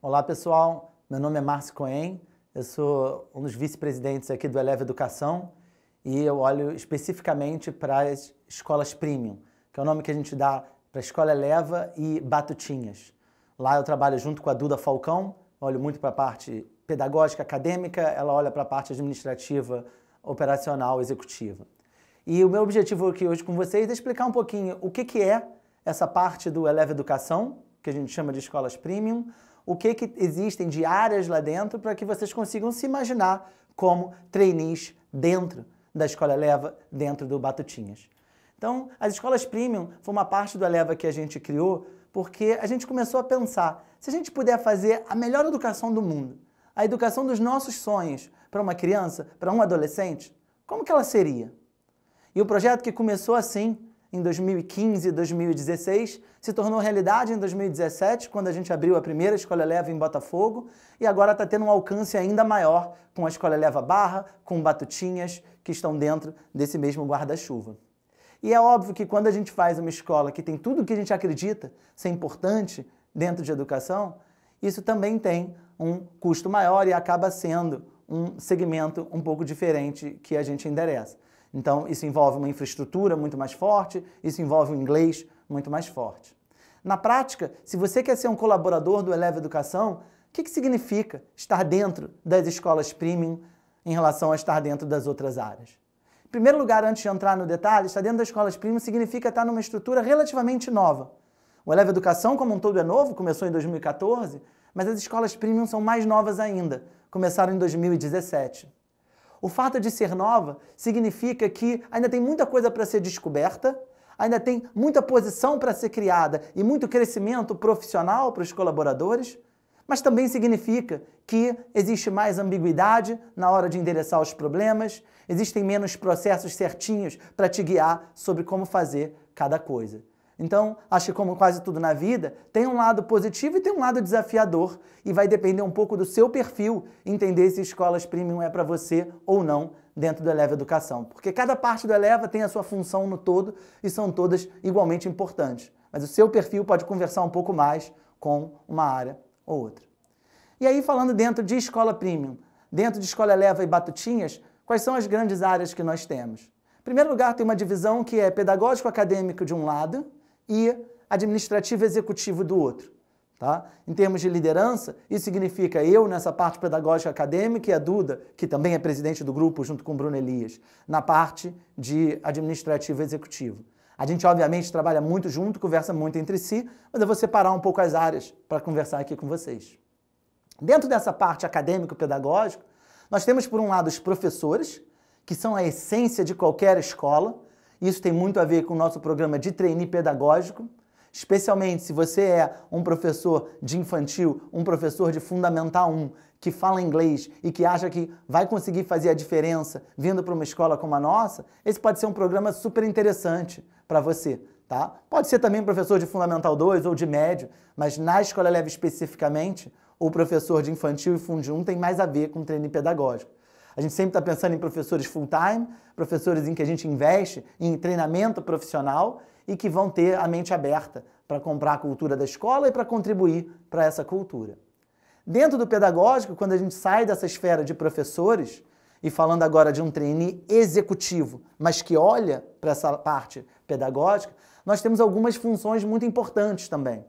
Olá pessoal, meu nome é Márcio Cohen, eu sou um dos vice-presidentes aqui do Eleva Educação e eu olho especificamente para as escolas premium, que é o nome que a gente dá para a Escola Eleva e Batutinhas. Lá eu trabalho junto com a Duda Falcão, olho muito para a parte pedagógica, acadêmica, ela olha para a parte administrativa, operacional, executiva. E o meu objetivo aqui hoje com vocês é explicar um pouquinho o que é essa parte do Eleva Educação, que a gente chama de escolas premium, o que existem de áreas lá dentro para que vocês consigam se imaginar como trainees dentro da Escola Eleva, dentro do Batutinhas. Então, as escolas premium foi uma parte do Eleva que a gente criou porque a gente começou a pensar, se a gente puder fazer a melhor educação do mundo, a educação dos nossos sonhos para uma criança, para um adolescente, como que ela seria? E o projeto que começou assim, em 2015, 2016, se tornou realidade em 2017, quando a gente abriu a primeira Escola Eleva em Botafogo, e agora está tendo um alcance ainda maior com a Escola Eleva Barra, com Batutinhas, que estão dentro desse mesmo guarda-chuva. E é óbvio que quando a gente faz uma escola que tem tudo o que a gente acredita ser importante dentro de educação, isso também tem um custo maior e acaba sendo um segmento um pouco diferente que a gente endereça. Então, isso envolve uma infraestrutura muito mais forte, isso envolve um inglês muito mais forte. Na prática, se você quer ser um colaborador do Eleva Educação, o que significa estar dentro das escolas premium em relação a estar dentro das outras áreas? Em primeiro lugar, antes de entrar no detalhe, estar dentro das escolas premium significa estar numa estrutura relativamente nova. O Eleva Educação, como um todo, é novo, começou em 2014, mas as escolas premium são mais novas ainda, começaram em 2017. O fato de ser nova significa que ainda tem muita coisa para ser descoberta, ainda tem muita posição para ser criada e muito crescimento profissional para os colaboradores, mas também significa que existe mais ambiguidade na hora de endereçar os problemas, existem menos processos certinhos para te guiar sobre como fazer cada coisa. Então, acho que como quase tudo na vida, tem um lado positivo e tem um lado desafiador e vai depender um pouco do seu perfil entender se escolas premium é para você ou não dentro do Eleva Educação. Porque cada parte do Eleva tem a sua função no todo e são todas igualmente importantes. Mas o seu perfil pode conversar um pouco mais com uma área ou outra. E aí, falando dentro de escola premium, dentro de Escola Eleva e Batutinhas, quais são as grandes áreas que nós temos? Em primeiro lugar, tem uma divisão que é pedagógico-acadêmico de um lado e administrativo executivo do outro. Tá? Em termos de liderança, isso significa eu nessa parte pedagógica acadêmica e a Duda, que também é presidente do grupo junto com o Bruno Elias, na parte de administrativo executivo. A gente obviamente trabalha muito junto, conversa muito entre si, mas eu vou separar um pouco as áreas para conversar aqui com vocês. Dentro dessa parte acadêmico-pedagógica, nós temos por um lado os professores, que são a essência de qualquer escola. Isso tem muito a ver com o nosso programa de trainee pedagógico, especialmente se você é um professor de infantil, um professor de Fundamental 1, que fala inglês e que acha que vai conseguir fazer a diferença vindo para uma escola como a nossa, esse pode ser um programa super interessante para você. Tá? Pode ser também professor de Fundamental 2 ou de médio, mas na Escola Eleva especificamente, o professor de infantil e Fund 1 tem mais a ver com trainee pedagógico. A gente sempre está pensando em professores full-time, professores em que a gente investe em treinamento profissional e que vão ter a mente aberta para comprar a cultura da escola e para contribuir para essa cultura. Dentro do pedagógico, quando a gente sai dessa esfera de professores, e falando agora de um trainee executivo, mas que olha para essa parte pedagógica, nós temos algumas funções muito importantes também.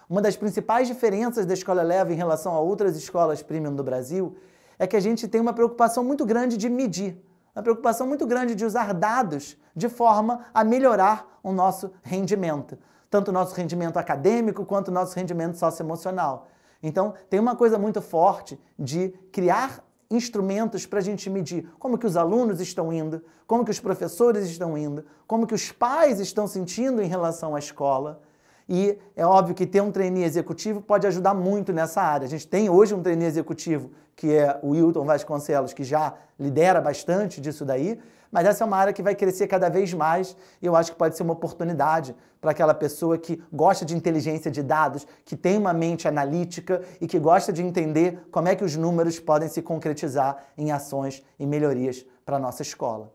Uma das principais diferenças da Escola Eleva em relação a outras escolas premium do Brasil é que a gente tem uma preocupação muito grande de medir, uma preocupação muito grande de usar dados de forma a melhorar o nosso rendimento, tanto o nosso rendimento acadêmico quanto o nosso rendimento socioemocional. Então, tem uma coisa muito forte de criar instrumentos para a gente medir como que os alunos estão indo, como que os professores estão indo, como que os pais estão sentindo em relação à escola. E é óbvio que ter um trainee executivo pode ajudar muito nessa área. A gente tem hoje um trainee executivo, que é o Wilton Vasconcelos, que já lidera bastante disso daí, mas essa é uma área que vai crescer cada vez mais e eu acho que pode ser uma oportunidade para aquela pessoa que gosta de inteligência de dados, que tem uma mente analítica e que gosta de entender como é que os números podem se concretizar em ações e melhorias para a nossa escola.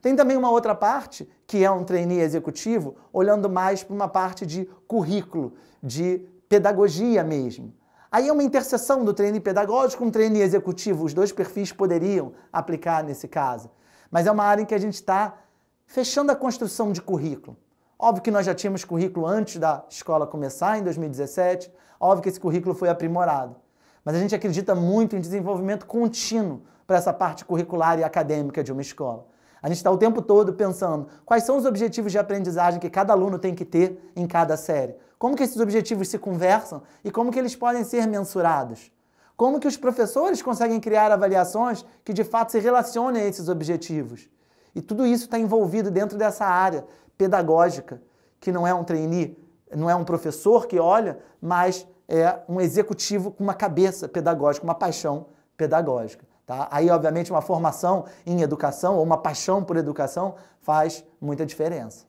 Tem também uma outra parte, que é um trainee executivo, olhando mais para uma parte de currículo, de pedagogia mesmo. Aí é uma interseção do trainee pedagógico com o trainee executivo. Os dois perfis poderiam aplicar nesse caso. Mas é uma área em que a gente está fechando a construção de currículo. Óbvio que nós já tínhamos currículo antes da escola começar, em 2017. Óbvio que esse currículo foi aprimorado. Mas a gente acredita muito em desenvolvimento contínuo para essa parte curricular e acadêmica de uma escola. A gente está o tempo todo pensando quais são os objetivos de aprendizagem que cada aluno tem que ter em cada série. Como que esses objetivos se conversam e como que eles podem ser mensurados. Como que os professores conseguem criar avaliações que de fato se relacionem a esses objetivos. E tudo isso está envolvido dentro dessa área pedagógica, que não é um trainee, não é um professor que olha, mas é um executivo com uma cabeça pedagógica, uma paixão pedagógica. Tá? Aí, obviamente, uma formação em educação ou uma paixão por educação faz muita diferença.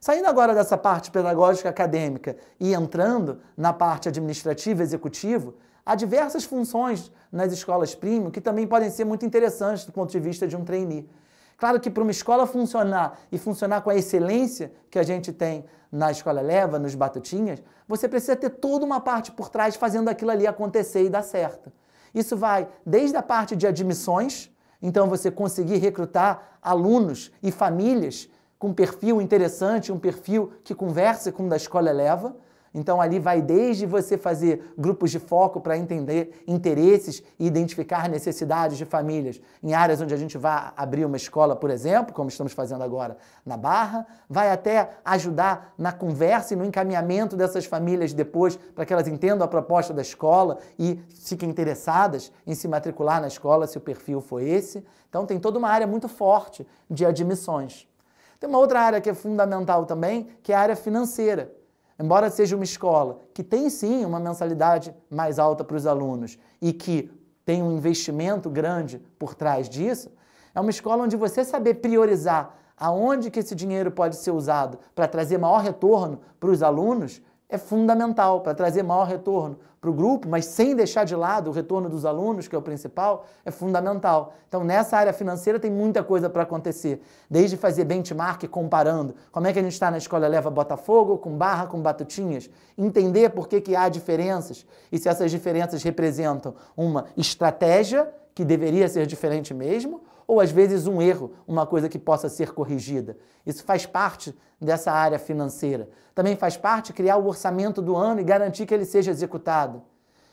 Saindo agora dessa parte pedagógica acadêmica e entrando na parte administrativa e executiva, há diversas funções nas escolas premium que também podem ser muito interessantes do ponto de vista de um trainee. Claro que para uma escola funcionar e funcionar com a excelência que a gente tem na Escola Eleva, nos Batutinhas, você precisa ter toda uma parte por trás fazendo aquilo ali acontecer e dar certo. Isso vai desde a parte de admissões, então você conseguir recrutar alunos e famílias com perfil interessante, um perfil que converse com o da Escola Eleva. Então ali vai desde você fazer grupos de foco para entender interesses e identificar necessidades de famílias em áreas onde a gente vai abrir uma escola, por exemplo, como estamos fazendo agora na Barra, vai até ajudar na conversa e no encaminhamento dessas famílias depois para que elas entendam a proposta da escola e fiquem interessadas em se matricular na escola se o perfil for esse. Então tem toda uma área muito forte de admissões. Tem uma outra área que é fundamental também, que é a área financeira. Embora seja uma escola que tem sim uma mensalidade mais alta para os alunos e que tem um investimento grande por trás disso, é uma escola onde você saber priorizar aonde que esse dinheiro pode ser usado para trazer maior retorno para os alunos é fundamental, para trazer maior retorno para o grupo, mas sem deixar de lado o retorno dos alunos, que é o principal, é fundamental. Então, nessa área financeira tem muita coisa para acontecer, desde fazer benchmark comparando como é que a gente está na Escola Eleva Botafogo, com Barra, com Batutinhas, entender por que há diferenças e se essas diferenças representam uma estratégia que deveria ser diferente mesmo, ou às vezes um erro, uma coisa que possa ser corrigida. Isso faz parte dessa área financeira. Também faz parte criar o orçamento do ano e garantir que ele seja executado.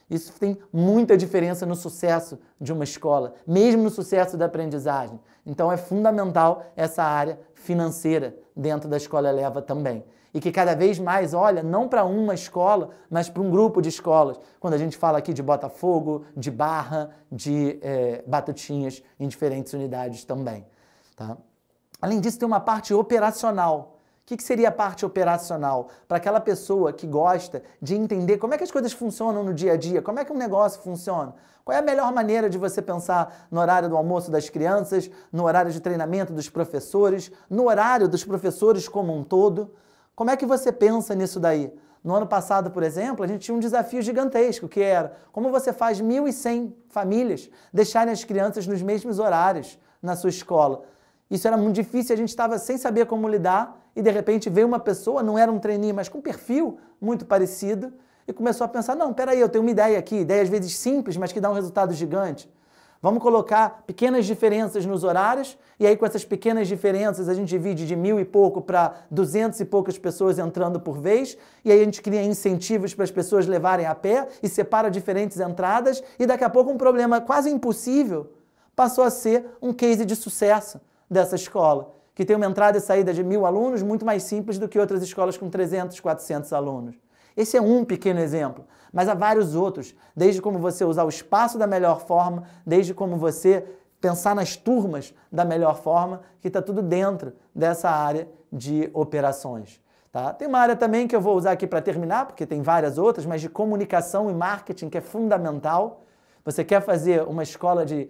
Isso tem muita diferença no sucesso de uma escola, mesmo no sucesso da aprendizagem. Então é fundamental essa área financeira dentro da Escola Eleva também. E que cada vez mais olha não para uma escola, mas para um grupo de escolas. Quando a gente fala aqui de Botafogo, de Barra, de Batutinhas, em diferentes unidades também. Tá? Além disso, tem uma parte operacional. O que seria a parte operacional? Para aquela pessoa que gosta de entender como é que as coisas funcionam no dia a dia, como é que um negócio funciona. Qual é a melhor maneira de você pensar no horário do almoço das crianças, no horário de treinamento dos professores, no horário dos professores como um todo. Como é que você pensa nisso daí? No ano passado, por exemplo, a gente tinha um desafio gigantesco, que era como você faz 1.100 famílias deixarem as crianças nos mesmos horários na sua escola. Isso era muito difícil, a gente estava sem saber como lidar e de repente veio uma pessoa, não era um trainee, mas com um perfil muito parecido e começou a pensar, não, peraí, eu tenho uma ideia aqui, ideia às vezes simples, mas que dá um resultado gigante. Vamos colocar pequenas diferenças nos horários e aí com essas pequenas diferenças a gente divide de 1.000 e pouco para 200 e poucas pessoas entrando por vez e aí a gente cria incentivos para as pessoas levarem a pé e separa diferentes entradas e daqui a pouco um problema quase impossível passou a ser um case de sucesso dessa escola, que tem uma entrada e saída de 1.000 alunos muito mais simples do que outras escolas com 300, 400 alunos. Esse é um pequeno exemplo, mas há vários outros, desde como você usar o espaço da melhor forma, desde como você pensar nas turmas da melhor forma, que está tudo dentro dessa área de operações. Tá? Tem uma área também que eu vou usar aqui para terminar, porque tem várias outras, mas de comunicação e marketing, que é fundamental. Você quer fazer uma escola de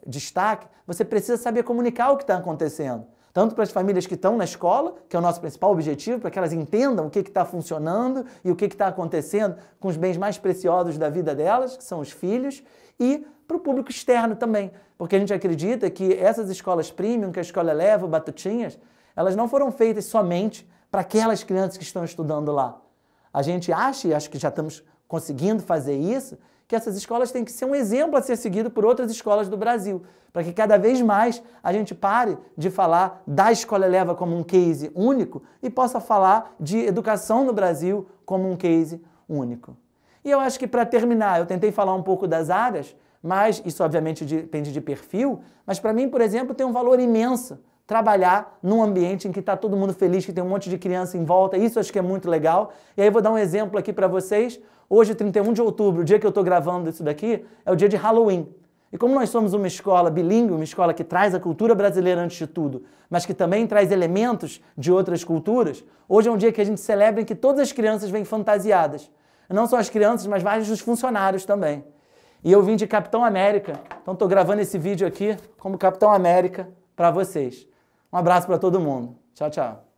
destaque, você precisa saber comunicar o que está acontecendo. Tanto para as famílias que estão na escola, que é o nosso principal objetivo, para que elas entendam o que está funcionando e o que está acontecendo com os bens mais preciosos da vida delas, que são os filhos, e para o público externo também, porque a gente acredita que essas escolas premium, que a Escola Eleva, Batutinhas, elas não foram feitas somente para aquelas crianças que estão estudando lá. A gente acha, e acho que já estamos conseguindo fazer isso, que essas escolas têm que ser um exemplo a ser seguido por outras escolas do Brasil, para que cada vez mais a gente pare de falar da Escola Eleva como um case único e possa falar de educação no Brasil como um case único. E eu acho que, para terminar, eu tentei falar um pouco das áreas, mas isso obviamente depende de perfil, mas para mim, por exemplo, tem um valor imenso trabalhar num ambiente em que está todo mundo feliz, que tem um monte de criança em volta, isso acho que é muito legal. E aí eu vou dar um exemplo aqui para vocês. Hoje, 31 de outubro, o dia que eu estou gravando isso daqui, é o dia de Halloween. E como nós somos uma escola bilíngue, uma escola que traz a cultura brasileira antes de tudo, mas que também traz elementos de outras culturas, hoje é um dia que a gente celebra em que todas as crianças vêm fantasiadas. Não só as crianças, mas vários dos funcionários também. E eu vim de Capitão América, então estou gravando esse vídeo aqui como Capitão América para vocês. Um abraço para todo mundo. Tchau, tchau.